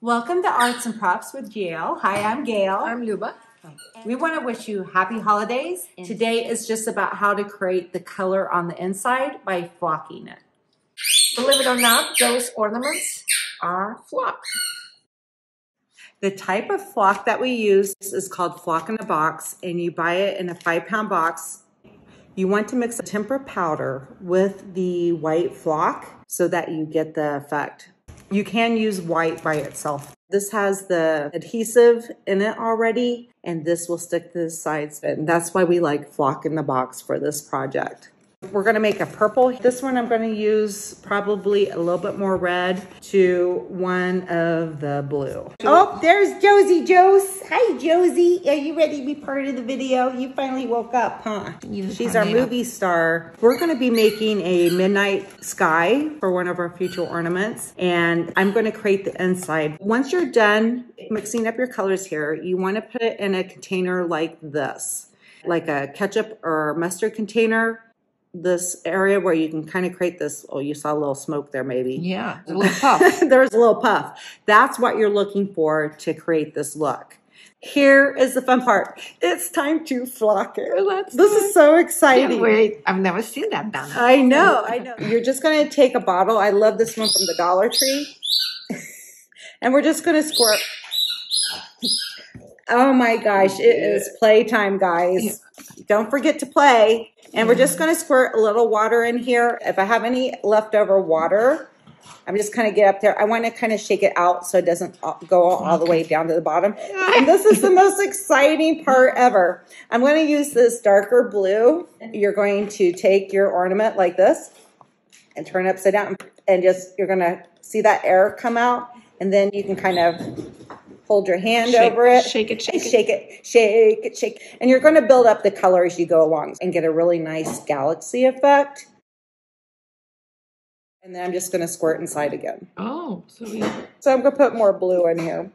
Welcome to Arts and Props with Gail. Hi, I'm Gail. I'm Luba. We want to wish you happy holidays. Today is just about how to create the color on the inside by flocking it. Believe it or not, those ornaments are flock. The type of flock that we use is called flock in a box, and you buy it in a 5-pound box. You want to mix the tempera powder with the white flock so that you get the effect. You can use white by itself. This has the adhesive in it already, and this will stick to the sides of it. And that's why we like flock in the box for this project. We're gonna make a purple. This one I'm gonna use probably a little bit more red to one of the blue. Oh, there's Josie Jose. Hi, Josie. Are you ready to be part of the video? You finally woke up, huh? She's our movie star. We're gonna be making a midnight sky for one of our future ornaments, and I'm gonna create the inside. Once you're done mixing up your colors here, you wanna put it in a container like this, like a ketchup or mustard container. This area where you can kind of create this, oh, you saw a little smoke there maybe. Yeah, a little puff. There's a little puff. That's what you're looking for to create this look. Here is the fun part. It's time to flock it. This is so exciting. Can't wait. I've never seen that done. I know. You're just going to take a bottle. I love this one from the Dollar Tree. And we're just going to squirt. Oh my gosh, it is playtime, guys. Yeah. Don't forget to play. And we're just going to squirt a little water in here. If I have any leftover water, I'm just kind of get up there. I want to kind of shake it out so it doesn't go all the way down to the bottom. And this is the most exciting part ever. I'm going to use this darker blue. You're going to take your ornament like this and turn it upside down. And you're going to see that air come out. And then you can kind of hold your hand over it. Shake it. And you're going to build up the color as you go along and get a really nice galaxy effect. And then I'm just going to squirt inside again. Oh, so I'm going to put more blue in here.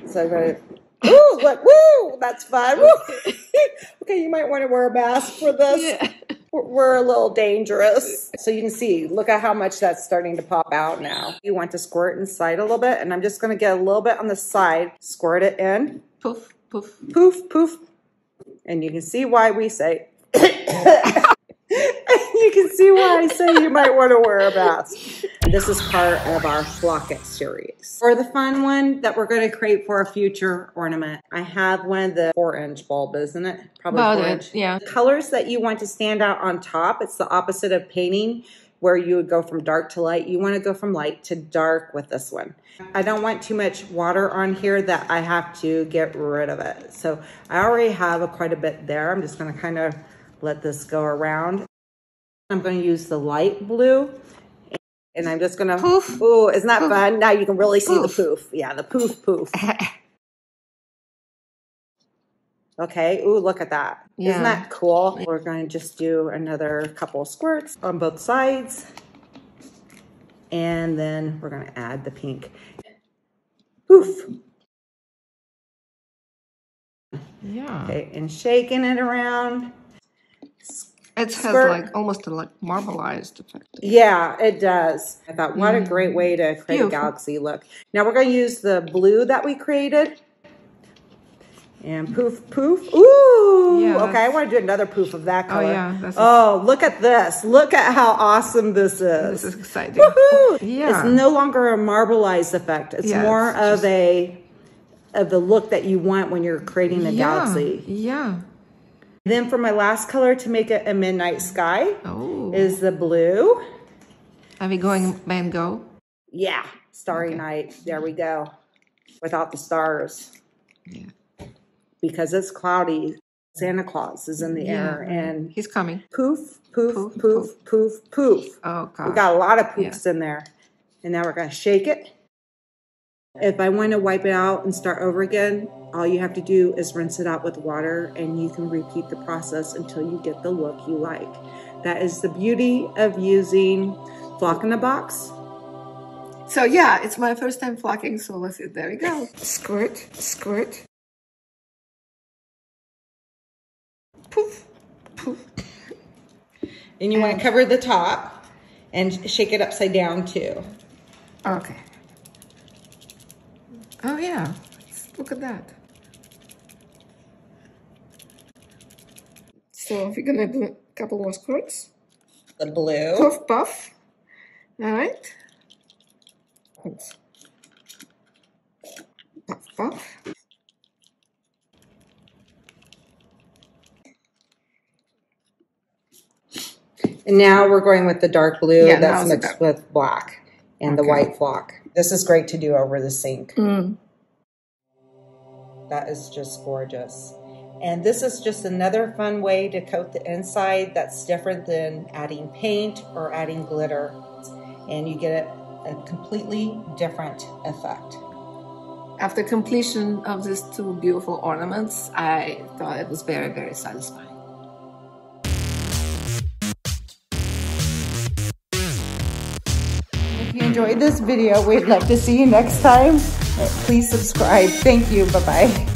So I'm going to, ooh, look, woo, that's fun. Woo. Okay, you might want to wear a mask for this. Yeah. We're a little dangerous. So you can see, look at how much that's starting to pop out now. You want to squirt inside a little bit, and I'm just going to get a little bit on the side, squirt it in. Poof, poof. Poof, poof. And you can see why we say, you can see why I say you might want to wear a mask. This is part of our Flock It series. For the fun one that we're going to create for a future ornament, I have one of the 4-inch bulb, isn't it? Probably 4-inch. Yeah. The colors that you want to stand out on top, it's the opposite of painting where you would go from dark to light. You want to go from light to dark with this one. I don't want too much water on here that I have to get rid of it. So I already have quite a bit there. I'm just going to kind of let this go around. I'm going to use the light blue. And I'm just going to, poof. Ooh, isn't that fun? Now you can really see the poof. Yeah, the poof, poof. Okay, ooh, look at that. Yeah. Isn't that cool? We're going to just do another couple of squirts on both sides. And then we're going to add the pink. Poof. Yeah. Okay, and shaking it around. It has like almost a marbleized effect. Yeah, it does. I thought, what a great way to create a galaxy look. Now we're going to use the blue that we created. And poof, poof. Ooh! Yeah, okay, I want to do another poof of that color. Oh, yeah. Oh, look at this. Look at how awesome this is. This is exciting. Woohoo! Yeah. It's no longer a marbleized effect. It's more of the look that you want when you're creating the galaxy. Yeah. Then for my last color to make it a midnight sky is the blue. Are we going Van Gogh? Yeah, Starry Night. There we go. Without the stars. Yeah. Because it's cloudy. Santa Claus is in the air. And he's coming. Poof, poof, poof, poof, poof. Oh, God. We got a lot of poofs in there. And now we're going to shake it. If I want to wipe it out and start over again, all you have to do is rinse it out with water, and you can repeat the process until you get the look you like. That is the beauty of using Flock in a Box. So yeah, it's my first time flocking, so let's see. There we go. Squirt, squirt. Poof, poof. And you want to cover the top and shake it upside down too. Okay. Oh yeah, look at that. So we're gonna do a couple more squirts. The blue. Puff, puff. All right. Puff, puff. And now we're going with the dark blue that's now mixed with black and the white flock. This is great to do over the sink. That is just gorgeous. And this is just another fun way to coat the inside that's different than adding paint or adding glitter. And you get a completely different effect. After completion of these two beautiful ornaments, I thought it was very, very satisfying. If you enjoyed this video, we'd love to see you next time. Please subscribe. Thank you. Bye-bye.